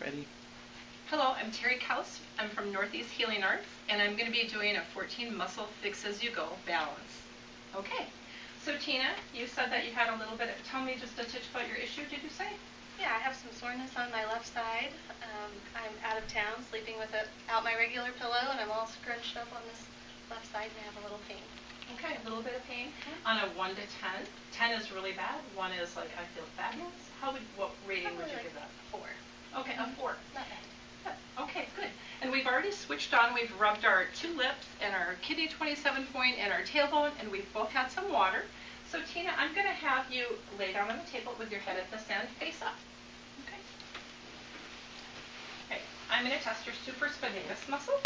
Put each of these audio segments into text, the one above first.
Ready? Hello, I'm Terri Kaus. I'm from Northeast Healing Arts, and I'm going to be doing a 14 muscle fix as you go balance. Okay, so Tina, you said that you had a little bit tell me just a touch about your issue, did you say? Yeah, I have some soreness on my left side. I'm out of town, sleeping without my regular pillow, and I'm all scrunched up on this left side, and I have a little pain. Okay, a little bit of pain. On a 1 to 10, 10 is really bad. 1 is like I feel fabulous. What rating would you give that? 4. Okay, a 4. Not bad. Okay, good. And we've already switched on. We've rubbed our 2 lips and our kidney 27 point and our tailbone, and we've both had some water. So Tina, I'm going to have you lay down on the table with your head at this end, face up. Okay. Okay. I'm going to test your supraspinatus muscle,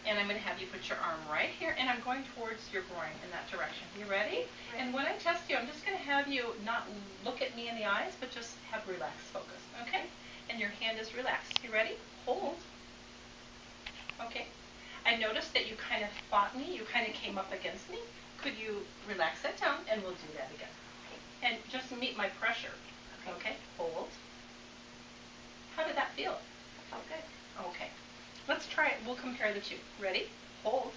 and I'm going to have you put your arm right here, and I'm going towards your groin in that direction. You ready? Right. And when I test you, I'm just going to have you not look at me in the eyes, but just have relaxed focus. Okay? And your hand is relaxed. You ready? Hold. Okay. I noticed that you kind of fought me. You kind of came up against me. Could you relax that down, and we'll do that again. Okay. And just meet my pressure. Okay. Hold. How did that feel? That felt good. Okay. Let's try it. We'll compare the two. Ready? Hold.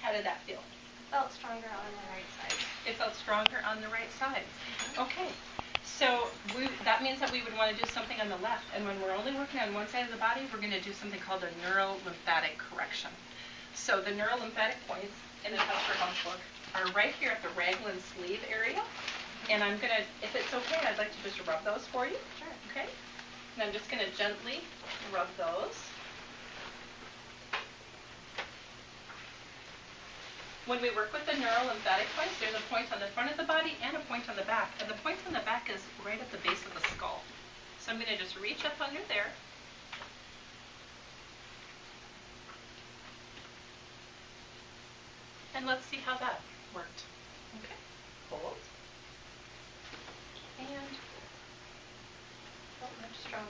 How did that feel? It felt stronger on the right side. It felt stronger on the right side. Okay. So that means that we would want to do something on the left. And when we're only working on one side of the body, we're going to do something called a neurolymphatic correction. So the neurolymphatic points in the Tester Health book are right here at the raglan sleeve area. And I'm going to, if it's okay, I'd like to just rub those for you. Sure. Okay? And I'm just going to gently rub those. When we work with the neurolymphatic points, there's a point on the front of the body and a point on the back. And the point on the back is right at the base of the skull. So I'm going to just reach up under there. And let's see how that worked. Okay. Hold. And Much stronger.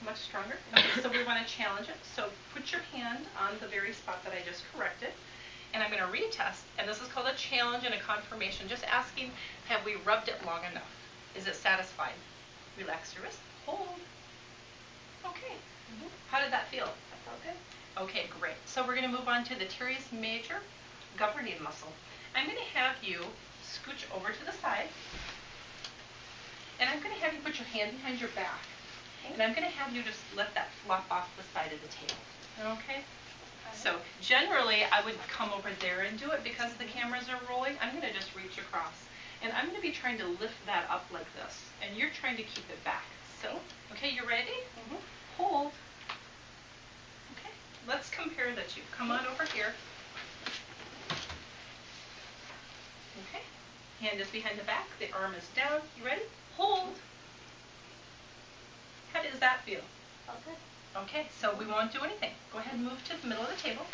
much stronger. Okay, so we want to challenge it. So put your hand on the very spot that I just corrected. And I'm going to retest. And this is called a challenge and a confirmation. Just asking, have we rubbed it long enough? Is it satisfied? Relax your wrist. Hold. Okay. How did that feel? That felt good. Okay, great. So we're going to move on to the teres major governing muscle. I'm going to have you scooch over to the side. And I'm going to have you put your hand behind your back. And I'm going to have you just let that flop off the side of the table. Okay? So generally, I would come over there and do it because the cameras are rolling. I'm going to just reach across. And I'm going to be trying to lift that up like this. And you're trying to keep it back. So, okay, you ready? Hold. Okay, let's compare the two. Come on over here. Okay, hand is behind the back. The arm is down. You ready? Hold. How does that feel? Felt good. Okay, so we won't do anything. Go ahead and move to the middle of the table.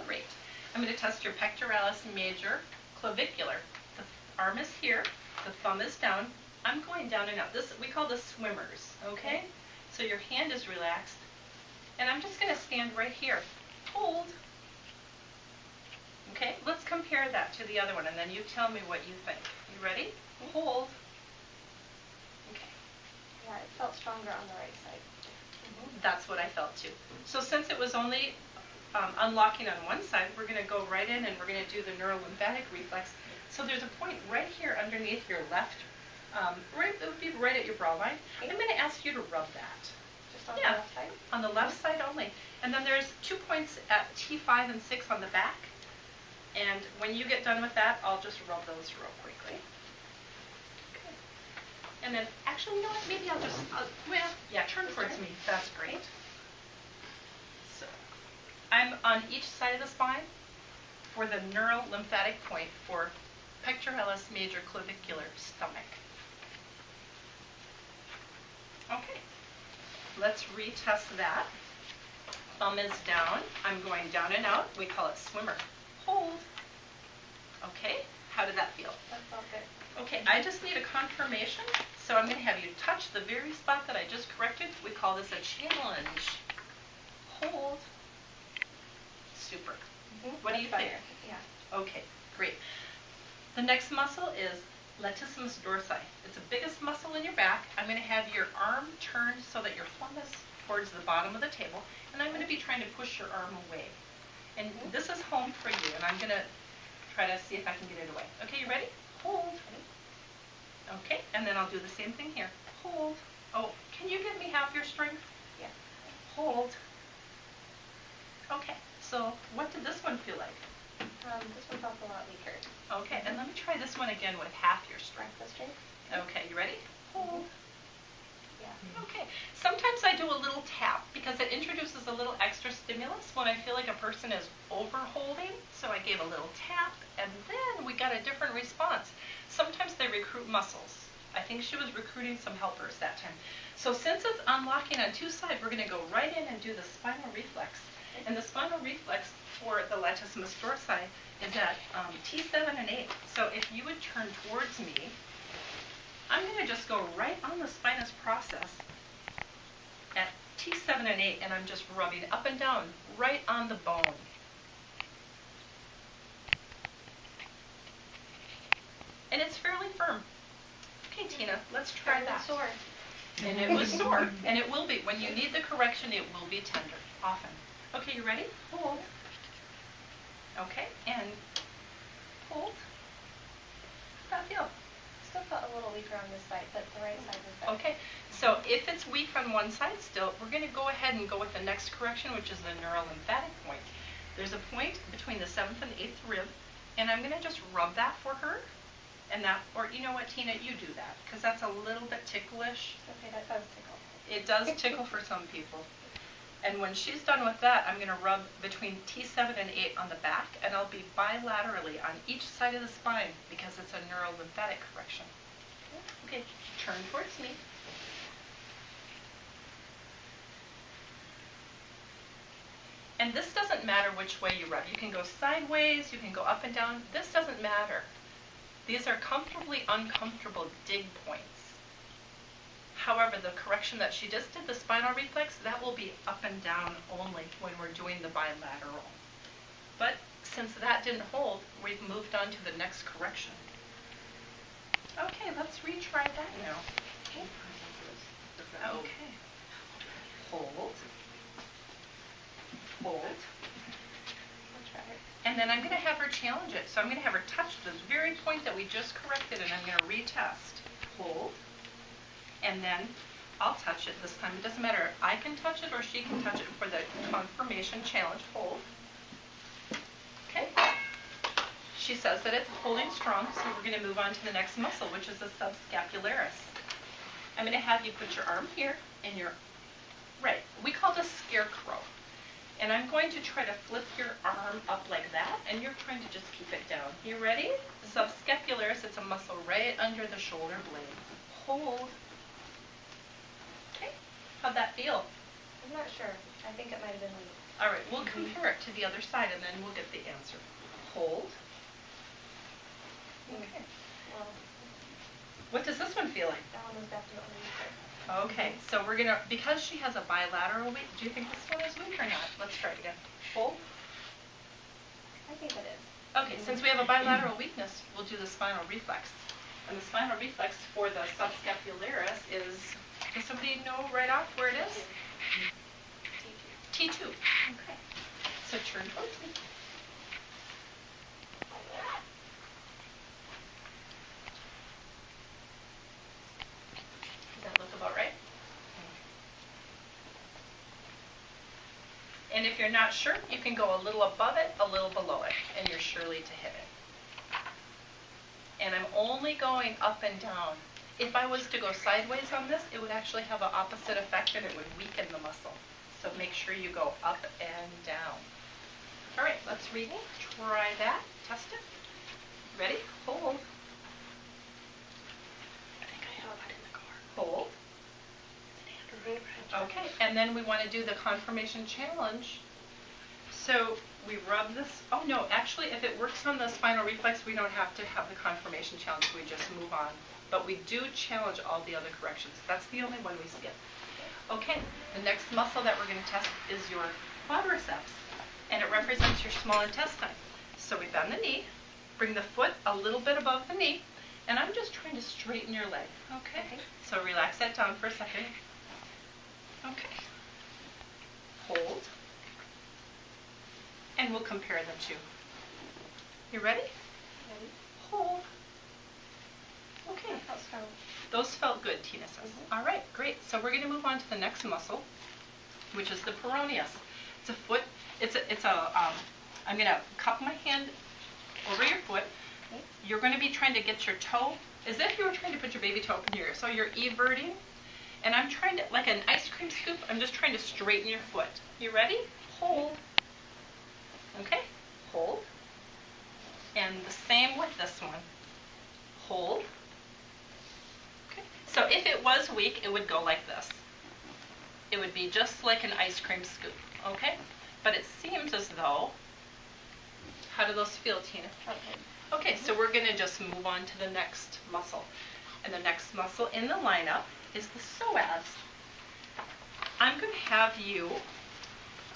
Great. I'm going to test your pectoralis major clavicular. The arm is here. The thumb is down. I'm going down and out. This we call the swimmers, okay? So your hand is relaxed. And I'm just going to stand right here. Hold. Okay, let's compare that to the other one, and then you tell me what you think. You ready? Hold. Okay. Yeah, it felt stronger on the right side. That's what I felt too. So since it was only unlocking on one side, we're going to go right in and we're going to do the neurolymphatic reflex. So there's a point right here underneath your left, it would be right at your brow line. I'm going to ask you to rub that. Just on the left side? On the left side only. And then there's 2 points at T5 and 6 on the back. And when you get done with that, I'll just rub those real quickly. And then, actually, you know what? Maybe I'll just, turn towards me. That's great. So, I'm on each side of the spine for the neurolymphatic point for pectoralis major clavicular stomach. Okay, let's retest that. Thumb is down. I'm going down and out. We call it swimmer. Hold. Okay, how did that feel? That felt good. Okay, I just need a confirmation, so I'm going to have you touch the very spot that I just corrected. We call this a challenge. Hold. Super. What do you think? Yeah. Okay, great. The next muscle is latissimus dorsi. It's the biggest muscle in your back. I'm going to have your arm turned so that your thumb is towards the bottom of the table, and I'm going to be trying to push your arm away. And this is home for you, and I'm going to try to see if I can get it away. Okay, you ready? Hold. Okay, and then I'll do the same thing here. Hold. Oh, can you give me half your strength? Yeah. Hold. Okay, so what did this one feel like? This one felt a lot weaker. Okay, and let me try this one again with half your strength. Half the strength. Okay, you ready? Hold. Yeah. Okay, sometimes I do a little tap because it introduces a little extra stimulus when I feel like a person is over-holding. So I gave a little tap, and then we got a different response. Sometimes they recruit muscles. I think she was recruiting some helpers that time. So since it's unlocking on two sides, we're going to go right in and do the spinal reflex. And the spinal reflex for the latissimus dorsi is at T7 and 8. So if you would turn towards me, I'm going to just go right on the spinous process at T7 and 8, and I'm just rubbing up and down right on the bone. And it's fairly firm. Okay, Tina, let's try that. Sore. And it was sore, and it will be. When you need the correction, it will be tender, often. Okay, you ready? Hold. Okay, and hold. How'd that feel? Still felt a little weaker on this side, but the right side was better. Okay, so if it's weak on one side still, we're going to go ahead and go with the next correction, which is the neurolymphatic point. There's a point between the 7th and 8th rib, and I'm going to just rub that for her. And that, or you know what, Tina, you do that, because that's a little bit ticklish. Okay, that does tickle. It does tickle for some people. And when she's done with that, I'm going to rub between T7 and 8 on the back, and I'll be bilaterally on each side of the spine because it's a neurolymphatic correction. Okay, turn towards me. And this doesn't matter which way you rub. You can go sideways, you can go up and down. This doesn't matter. These are comfortably uncomfortable dig points. However, the correction that she just did, the spinal reflex, that will be up and down only when we're doing the bilateral. But since that didn't hold, we've moved on to the next correction. Okay, let's retry that now. Okay. Hold. Hold. And then I'm going to have her challenge it. So I'm going to have her touch this very point that we just corrected, and I'm going to retest. Hold. And then I'll touch it this time. It doesn't matter. I can touch it or she can touch it for the conformation challenge. Hold. Okay. She says that it's holding strong, so we're going to move on to the next muscle, which is the subscapularis. I'm going to have you put your arm here and your right. We call it a scarecrow. And I'm going to try to flip your arm up like that, and you're trying to just keep it down. You ready? Subscapularis, it's a muscle right under the shoulder blade. Hold. Okay. How'd that feel? I'm not sure. I think it might have been weak. All right, we'll compare it to the other side, and then we'll get the answer. Hold. Okay. Well, what does this one feel like? that one was definitely weaker. Okay, so we're going to, because she has a bilateral weak, do you think this one is weak or not? Let's try it again. Hold. I think it is. Okay, since we have a bilateral weakness, we'll do the spinal reflex. And the spinal reflex for the subscapularis is, does somebody know right off where it is? T2. T2. Okay. So turn towards me. Does that look about right? And if you're not sure, you can go a little above it, a little below it, and you're surely to hit it. And I'm only going up and down. If I was to go sideways on this, it would actually have an opposite effect, and it would weaken the muscle. So make sure you go up and down. All right, let's try that. Test it. Ready? Hold. I think I have it in the car. Hold. Okay, and then we want to do the conformation challenge. So we rub this. Oh no, actually, if it works on the spinal reflex, we don't have to have the conformation challenge. We just move on. But we do challenge all the other corrections. That's the only one we skip. Okay, the next muscle that we're going to test is your quadriceps, and it represents your small intestine. So we bend the knee, bring the foot a little bit above the knee, And I'm just trying to straighten your leg, okay? Okay. So relax that down for a second. Okay. Hold. And we'll compare the two. You ready? Ready? Hold. Okay. That felt strong. Those felt good, Tina says. All right, great. So we're going to move on to the next muscle, which is the peroneus. It's a foot. I'm going to cup my hand over your foot. Okay. You're going to be trying to get your toe, as if you were trying to put your baby toe up in your ear. So you're everting, and I'm trying to, like an ice cream scoop, I'm just trying to straighten your foot. You ready? Hold. Okay, hold. And the same with this one. Hold. Okay. So if it was weak, it would go like this. It would be just like an ice cream scoop, okay? But it seems as though, how do those feel, Tina? Okay. Okay, so we're going to just move on to the next muscle. And the next muscle in the lineup is the psoas. I'm going to have you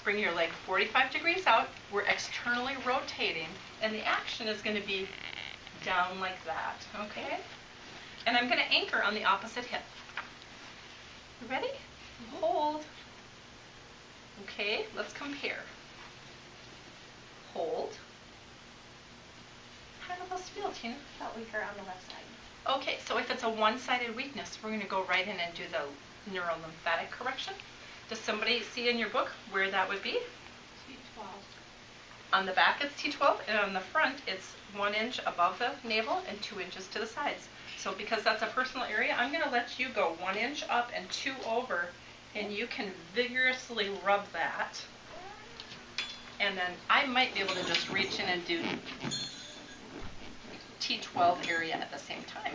bring your leg 45 degrees out. We're externally rotating, and the action is going to be down like that, okay? And I'm going to anchor on the opposite hip. You ready? Hold. Okay, let's compare. Hold. How do those feel, Tina? Felt weaker on the left side. Okay, so if it's a one-sided weakness, we're going to go right in and do the neurolymphatic correction. Does somebody see in your book where that would be? T12. On the back it's T12, and on the front it's 1 inch above the navel and 2 inches to the sides. So because that's a personal area, I'm going to let you go 1 inch up and 2 over, and you can vigorously rub that. And then I might be able to just reach in and do T12 area at the same time.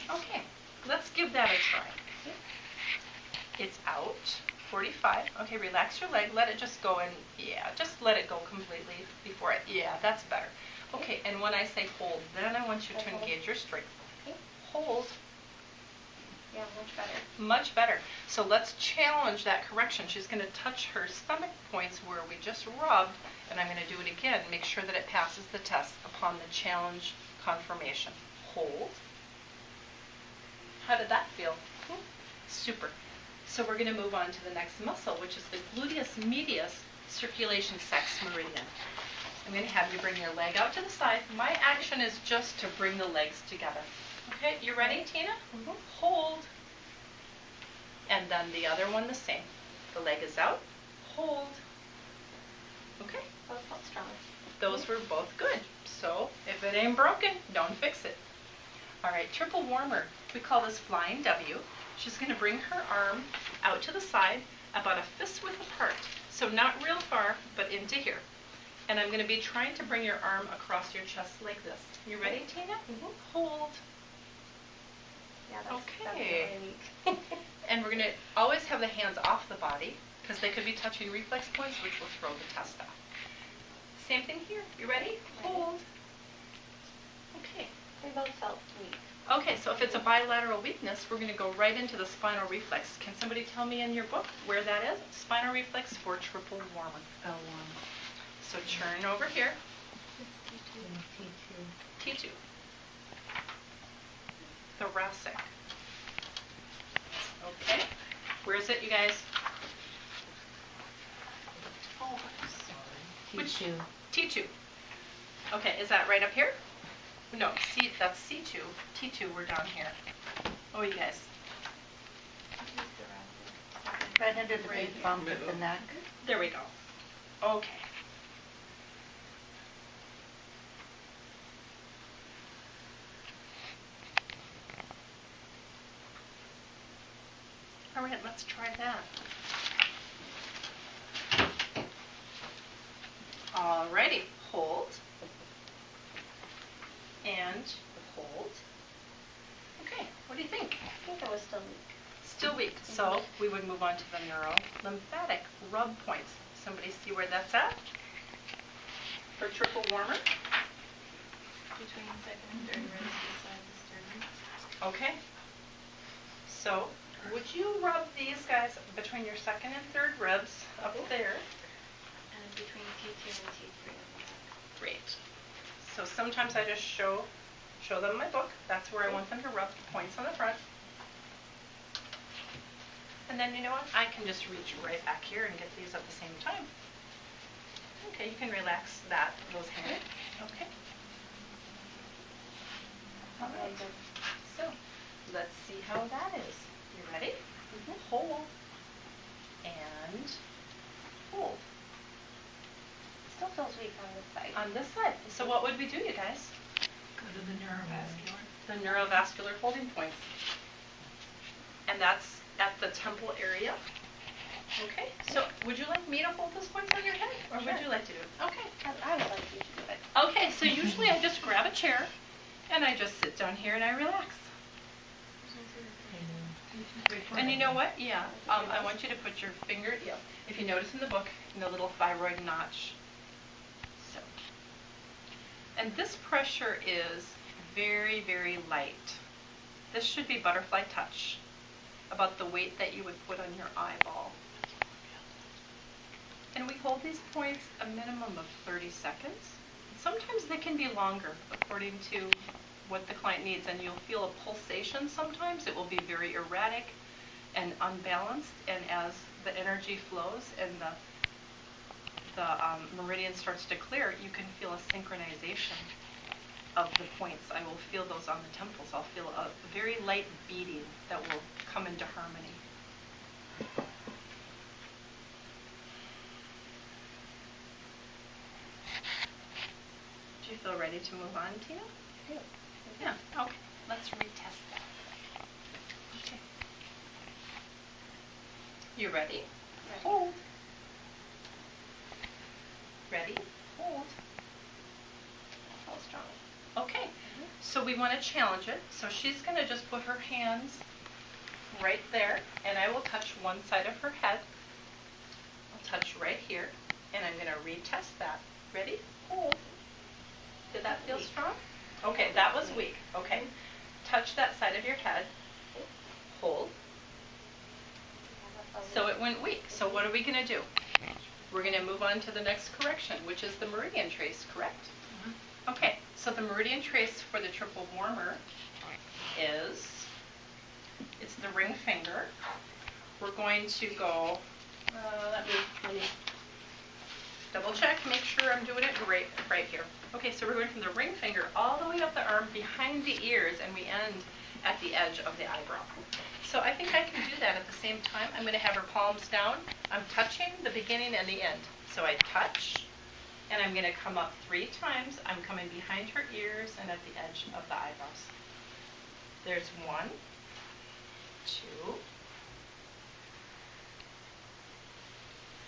Okay, let's give that a try. It's out, 45. Okay, relax your leg, let it just go and, yeah, just let it go completely before it, yeah, that's better. Okay, and when I say hold, then I want you to engage your strength. Okay. Hold. Yeah, much better. Much better. So let's challenge that correction. She's going to touch her stomach points where we just rubbed, and I'm going to do it again. Make sure that it passes the test upon the challenge conformation. Hold. How did that feel? Super. So we're going to move on to the next muscle, which is the gluteus medius circulation sex meridian. I'm going to have you bring your leg out to the side. My action is just to bring the legs together. Okay, you ready, Tina? Hold. And then the other one the same. The leg is out. Hold. Okay. Both felt strong. Those were both good. So if it ain't broken, don't fix it. All right, triple warmer. We call this flying W. She's going to bring her arm out to the side, about a fist width apart. So not real far, but into here. And I'm going to be trying to bring your arm across your chest like this. You ready, Tina? Hold. Yeah, that's Okay. really weak. And we're going to always have the hands off the body, because they could be touching reflex points, which will throw the test off. Same thing here. You ready? Hold. Okay. They both felt weak. Okay, so if it's a bilateral weakness, we're going to go right into the spinal reflex. Can somebody tell me in your book where that is? Spinal reflex for triple warmer. L1. So turn over here. T2. T2. Thoracic. Okay. Where is it, you guys? Oh, Which- T2. T2. Okay, is that right up here? No, C, that's C2. T2, we're down here. Oh, you guys. Right under the big bump at the neck. There we go. Okay. All right, let's try that. Alrighty, hold. And hold. Okay, what do you think? I think it was still weak. Still weak, so we would move on to the neurolymphatic rub points. Somebody see where that's at? For triple warmer? Between second and third ribs beside the sternum. Okay. So, would you rub these guys between your second and third ribs up there? And between T2 and T3 on the back. Great. So sometimes I just show them my book. That's where I want them to rub the points on the front. And then you know what? I can just reach right back here and get these at the same time. Okay, you can relax those hands. Okay. All right. So let's see how that is. You ready? Hold. And hold. Still feels weak on this side. On this side. So what would we do, you guys? Go to the neurovascular. The neurovascular holding points. And that's at the temple area. Okay, so would you like me to hold those points on your head? Or would you like to do it? Okay. I would like you to do it. Okay, so usually I just grab a chair and I just sit down here and I relax. And you know what? Yeah, I want you to put your finger, if you notice in the book, in the little thyroid notch. So. And this pressure is very, very light. This should be butterfly touch, about the weight that you would put on your eyeball. And we hold these points a minimum of 30 seconds. Sometimes they can be longer according to what the client needs, and you'll feel a pulsation sometimes. It will be very erratic and unbalanced, and as the energy flows and the meridian starts to clear, you can feel a synchronization of the points. I will feel those on the temples. I'll feel a very light beating that will come into harmony. Do you feel ready to move on, Tina? Yeah, okay. Let's retest that. Okay. You ready? Hold. Ready? Hold. Hold strong. Okay, so we want to challenge it. So she's going to just put her hands right there, and I will touch one side of her head. I'll touch right here, and I'm going to retest that. Ready? Hold. Did that feel strong? Okay, that was weak. Okay, touch that side of your head. Hold. So it went weak. So what are we going to do? We're going to move on to the next correction, which is the meridian trace, correct? Okay, so the meridian trace for the triple warmer is, it's the ring finger. We're going to go, let me double check, make sure I'm doing it right here. Okay, so we're going from the ring finger all the way up the arm behind the ears, and we end at the edge of the eyebrow. So I think I can do that at the same time. I'm going to have her palms down. I'm touching the beginning and the end. So I touch, and I'm going to come up 3 times. I'm coming behind her ears and at the edge of the eyebrows. There's 1, 2,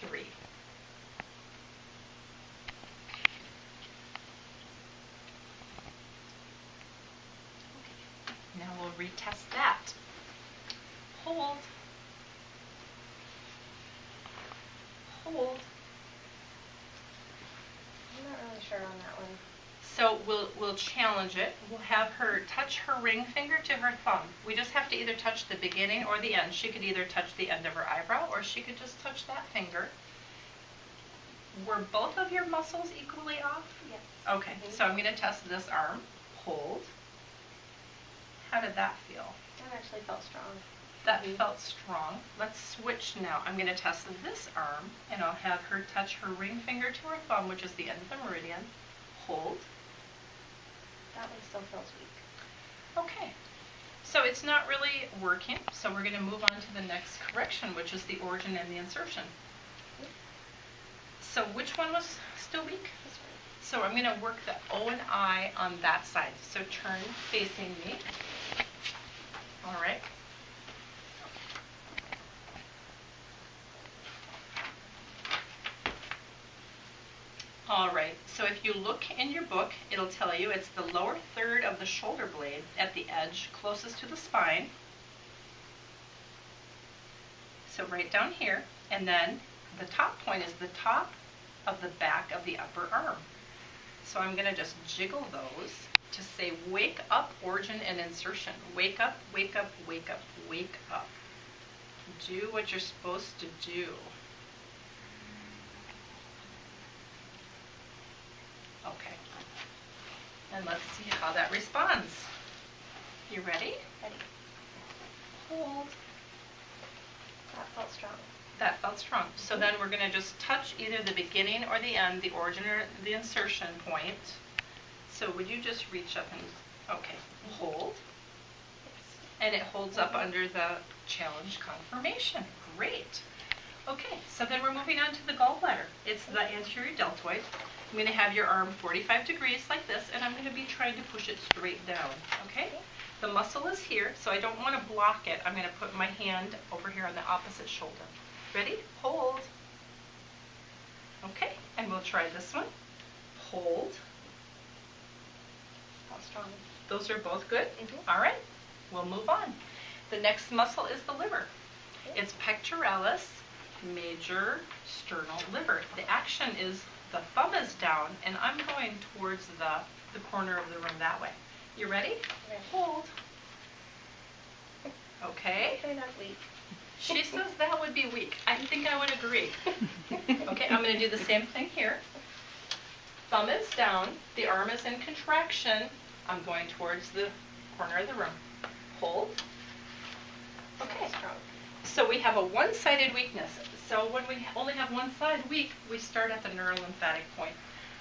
3. Okay. Now we'll retest that. Hold. Hold. I'm not really sure on that one. So we'll challenge it. We'll have her touch her ring finger to her thumb. We just have to either touch the beginning or the end. She could either touch the end of her eyebrow, or she could just touch that finger. Were both of your muscles equally off? Yes. Okay, so I'm going to test this arm. Hold. How did that feel? That actually felt strong. That felt strong. Let's switch now. I'm going to test this arm, and I'll have her touch her ring finger to her thumb, which is the end of the meridian. Hold. That one still feels weak. Okay. So it's not really working, so we're going to move on to the next correction, which is the origin and the insertion. So which one was still weak? This one. So I'm going to work the O and I on that side. So turn facing me. All right. All right, so if you look in your book, it'll tell you it's the lower third of the shoulder blade at the edge closest to the spine. So right down here, and then the top point is the top of the back of the upper arm. So I'm going to just jiggle those to say wake up, origin, and insertion. Wake up, wake up, wake up, wake up. Do what you're supposed to do. And let's see how that responds. You ready? Ready. Hold. That felt strong. That felt strong. So then we're going to just touch either the beginning or the end, the origin or the insertion point. So would you just reach up and, okay, hold. And it holds up under the challenge conformation. Great. Okay, so then we're moving on to the gallbladder. It's the anterior deltoid. I'm going to have your arm 45 degrees like this, and I'm going to be trying to push it straight down, okay? The muscle is here, so I don't want to block it. I'm going to put my hand over here on the opposite shoulder. Ready? Hold. Okay, and we'll try this one. Hold. Felt strong. Those are both good? Mhm. All right, we'll move on. The next muscle is the liver. It's pectoralis major sternal liver. The action is the thumb is down, and I'm going towards the corner of the room that way. You ready? Ready. Hold. Okay. Okay, not weak. She says that would be weak. I think I would agree. Okay, I'm going to do the same thing here. Thumb is down. The arm is in contraction. I'm going towards the corner of the room. Hold. Okay. Strong. So we have a one-sided weakness. So when we only have one side weak, we start at the neurolymphatic point.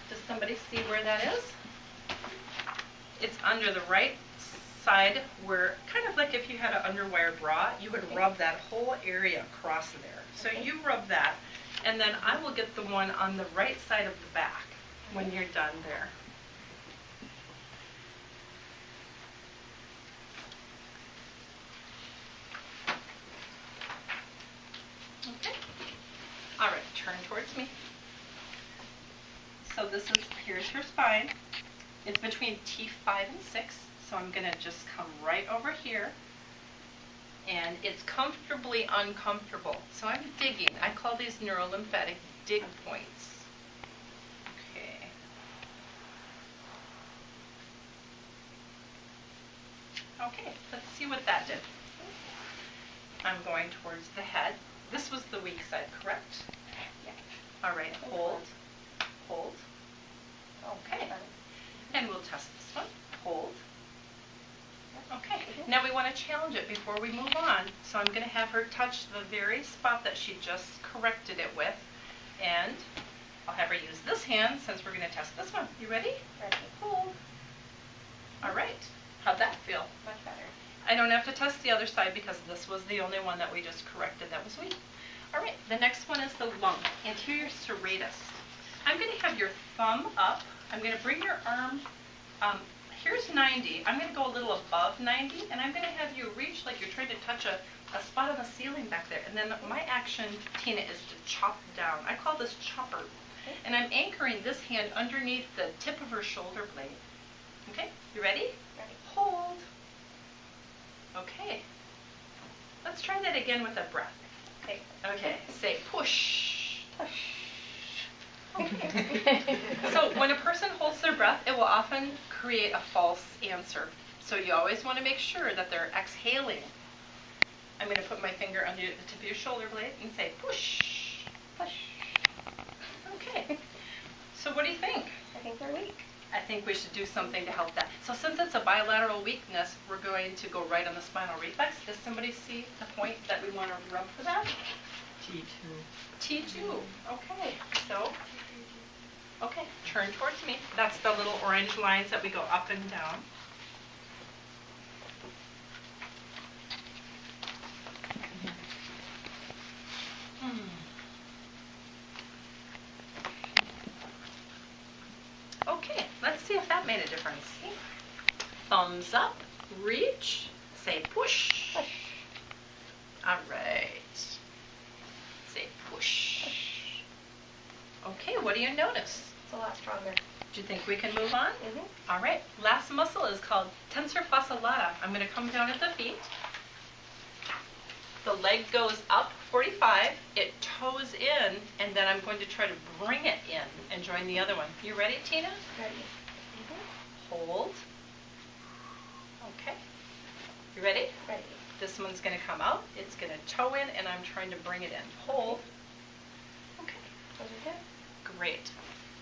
Does somebody see where that is? It's under the right side where, kind of like if you had an underwire bra, you would rub that whole area across there. So you rub that, and then I will get the one on the right side of the back when you're done there. Okay. All right, turn towards me. So this is, here's your spine. It's between T5 and 6, so I'm going to just come right over here. And it's comfortably uncomfortable. So I'm digging. I call these neurolymphatic dig points. Okay. Okay, let's see what that did. I'm going towards the head. This was the weak side, correct? Yeah. All right, hold. Hold. Okay. And we'll test this one. Hold. Okay. Now we want to challenge it before we move on. So I'm going to have her touch the very spot that she just corrected it with. And I'll have her use this hand since we're going to test this one. You ready? Ready. Hold. All right. How'd that feel? Much better. I don't have to test the other side because this was the only one that we just corrected that was weak. All right, the next one is the lung, anterior serratus. I'm going to have your thumb up. I'm going to bring your arm, here's 90. I'm going to go a little above 90, and I'm going to have you reach like you're trying to touch a spot on the ceiling back there. And then my action, Tina, is to chop down. I call this chopper. And I'm anchoring this hand underneath the tip of her shoulder blade. Okay, you ready? Ready. Hold. Okay. Let's try that again with a breath. Okay. Okay. Say push. Push. Okay. So when a person holds their breath, it will often create a false answer. So you always want to make sure that they're exhaling. I'm going to put my finger under the tip of your shoulder blade and say push. Push. Okay. So what do you think? I think they're weak. I think we should do something to help that. So since it's a bilateral weakness, we're going to go right on the spinal reflex. Does somebody see the point that we want to rub for that? T2. T2. Okay. So, okay, turn towards me. That's the little orange lines that we go up and down. Okay, let's see if that made a difference. Thumbs up, reach, say push. Push. All right. Say push. Okay, what do you notice? It's a lot stronger. Do you think we can move on? Mm-hmm. All right, last muscle is called tensor fasciae lata. I'm going to come down at the feet. The leg goes up 45, it toes in, and then I'm going to try to bring it in and join the other one. You ready, Tina? Ready. Hold. Okay. You ready? Ready. This one's going to come out. It's going to toe in, and I'm trying to bring it in. Hold. Okay. Those are good. Great.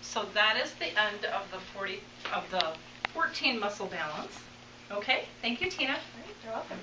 So that is the end of the 14 muscle balance. Okay, thank you, Tina. You're welcome.